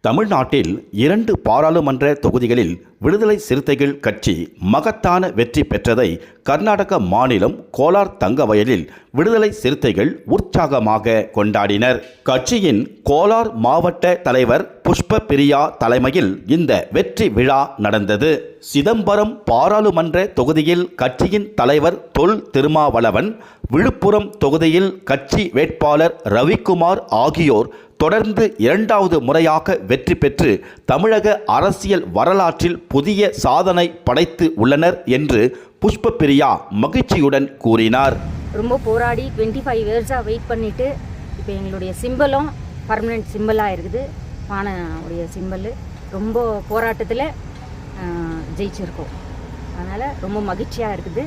தமிழ்நாட்டில் 2 பாராளுமன்ற தொகுதிகளில் விடுதலை சிறுத்தைகள் கட்சி மகத்தான வெற்றி பெற்றதை கர்நாடக மாநிலம் கோலார் தங்கவயலில் விடுதலை சிறுத்தைகள் உற்சாகமாக கொண்டாடினர். கட்சியின் கோலார் மாவட்ட தலைவர் புஷ்ப பிரியா தலைமையில் இந்த வெற்றி விழா நடந்தது. சிதம்பரம் பாராளுமன்ற தொகுதியில் கட்சியின் தலைவர் தொல் திருமாவளவன், விழுப்புரம் தொகுதியில் கட்சி வேட்பாளர் ரவிக்குமார் ஆகியோர் தொடர்ந்து 2வது முறையாக வெற்றி பெற்று தமிழக அரசியல் வரலாற்றில் புதிய சாதனை படைத்து உள்ளனர் என்று புஷ்ப பிரியா மகிழ்ச்சியுடன் கூறினார். ரொம்ப போராடி 25 இயர்ஸாக வெயிட் பண்ணிவிட்டு இப்போ எங்களுடைய சிம்பலும் பர்மனெண்ட் சிம்பிளாக இருக்குது. பானையுடைய சிம்பிள் ரொம்ப போராட்டத்தில் ஜெயிச்சிருக்கோம். அதனால் ரொம்ப மகிழ்ச்சியாக இருக்குது.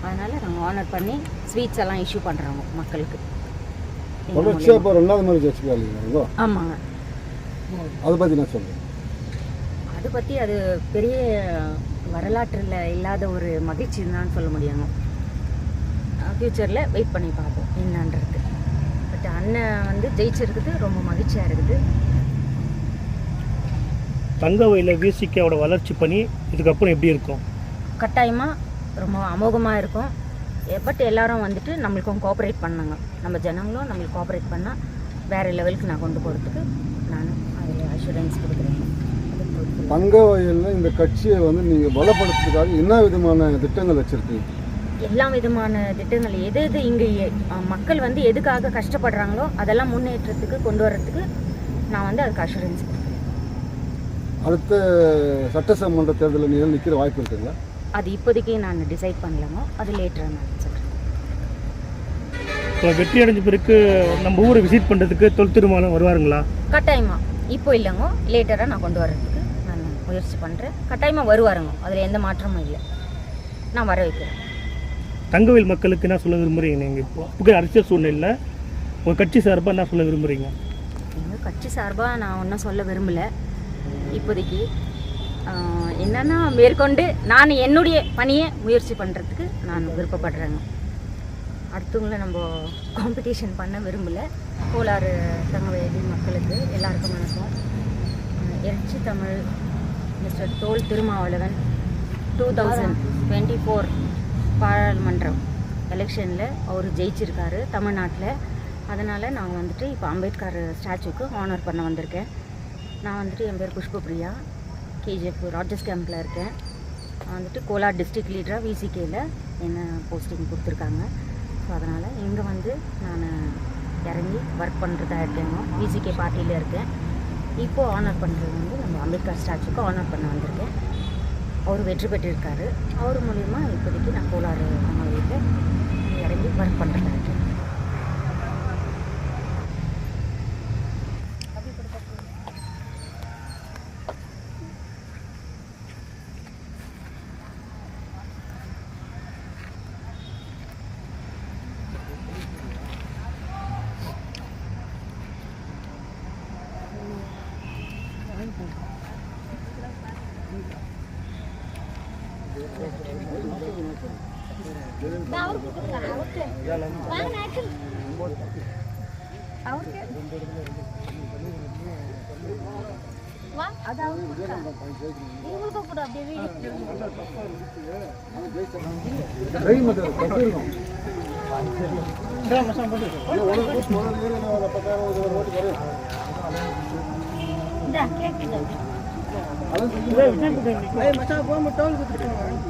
அதனால் நாங்கள் ஆனர் பண்ணி ஸ்வீட்ஸ் எல்லாம் இஷ்யூ பண்ணுறோம் மக்களுக்கு. ஆமாங்க. அதை பற்றி அது பெரிய வரலாற்றில் இல்லாத ஒரு மகிழ்ச்சி தான் சொல்ல முடியுங்க. ஃப்யூச்சரில் வெயிட் பண்ணி பார்ப்போம் என்னன்றது. பட் அண்ணன் ஜெயிச்சிருக்குது, ரொம்ப மகிழ்ச்சியாக இருக்குது. தங்கவயலில் விசிகேவோட வளர்ச்சி பண்ணி இதுக்கப்புறம் எப்படி இருக்கும்? கட்டாயமாக ரொம்ப அமோகமாக இருக்கும். பட் எல்லாரும் நம்மளுக்கும் கோஆப்ரேட் பண்ணாங்க. நம்ம ஜனங்களும் நம்மளுக்கு கோஆப்ரேட் பண்ணால் வேறு லெவலுக்கு நான் கொண்டு போகிறதுக்கு நான் அதில் அஷூரன்ஸ் கொடுக்குறேன். தங்கவயலில் இந்த கட்சியை நீங்கள் பலப்படுத்துறதுக்காக என்ன விதமான திட்டங்கள் வச்சுருக்கீங்க? எல்லா விதமான திட்டங்கள் எது இங்கே மக்கள் எதுக்காக கஷ்டப்படுறாங்களோ அதெல்லாம் முன்னேற்றத்துக்கு கொண்டு வர்றதுக்கு நான் அதுக்கு அஷூரன்ஸ் கொடுக்குறேன். அடுத்த சட்டசபை தேர்தலில் நீங்கள் நிற்கிற வாய்ப்பு இருக்குங்களா? அது இப்போதைக்கு நான் டிசைட் பண்ணலாமோ, அது லேட்டராக நான் சொல்கிறேன். இப்போ வெற்றி அடைஞ்ச பிறகு நம்ம ஊரை விசிட் பண்ணுறதுக்கு தொல் திருமாவளவன் வருவாருங்களா? கட்டாயமாக. இப்போ இல்லைங்க, லேட்டராக நான் கொண்டு வர்றதுக்கு நான் முயற்சி பண்ணுறேன். கட்டாயமாக வருவாருங்க, அதில் எந்த மாற்றமும் இல்லை. நான் வர வைக்கிறேன். தங்கவயல் மக்களுக்கு என்ன சொல்ல விரும்புகிறீங்க? நீங்கள் இப்போ புகை அரசியல் சூழ்நிலையில் உங்கள் கட்சி சார்பாக என்ன சொல்ல விரும்புகிறீங்க? எங்கள் கட்சி சார்பாக நான் ஒன்றும் சொல்ல விரும்பலை இப்போதைக்கு. என்னென்னா மேற்கொண்டு நான் என்னுடைய பணியை முயற்சி பண்ணுறதுக்கு நான் விருப்பப்படுறேங்க. அடுத்தவங்கள நம்ம காம்படிஷன் பண்ண விரும்பலை. கோலாறு தங்கவயலி மக்களுக்கு எல்லாருக்கும் வணக்கம். எழுச்சி தமிழ் மிஸ்டர் தோல் திருமாவளவன் 2024 பாராளுமன்றம் எலெக்ஷனில் அவர் ஜெயிச்சிருக்காரு தமிழ்நாட்டில். அதனால் நான் இப்போ அம்பேத்கர் ஸ்டாச்சுக்கு ஆனர் பண்ண வந்திருக்கேன். நான் என் பேர் புஷ்ப பிரியா, கேஜிஎஃப் ராஜஸ் கேம்பில் இருக்கேன். நான் கோலார் டிஸ்ட்ரிக்ட் லீடராக விசிகேயில் என்ன போஸ்டிங் கொடுத்துருக்காங்க. ஸோ அதனால் இங்கே நான் இறங்கி ஒர்க் பண்ணுறதா இருக்கேங்க. விசிகே பார்ட்டியில் இருக்கேன். இப்போது ஆனர் பண்ணுறது நம்ம அம்பேத்கர் ஸ்டாச்சுக்கு ஆனர் பண்ண வந்திருக்கேன். அவர் வெற்றி பெற்றிருக்காரு. அவர் மூலிமா இப்போதைக்கு நான் கோலார் வீட்டில் இறங்கி ஒர்க் பண்ணுறதா இருக்கேன். விஜய்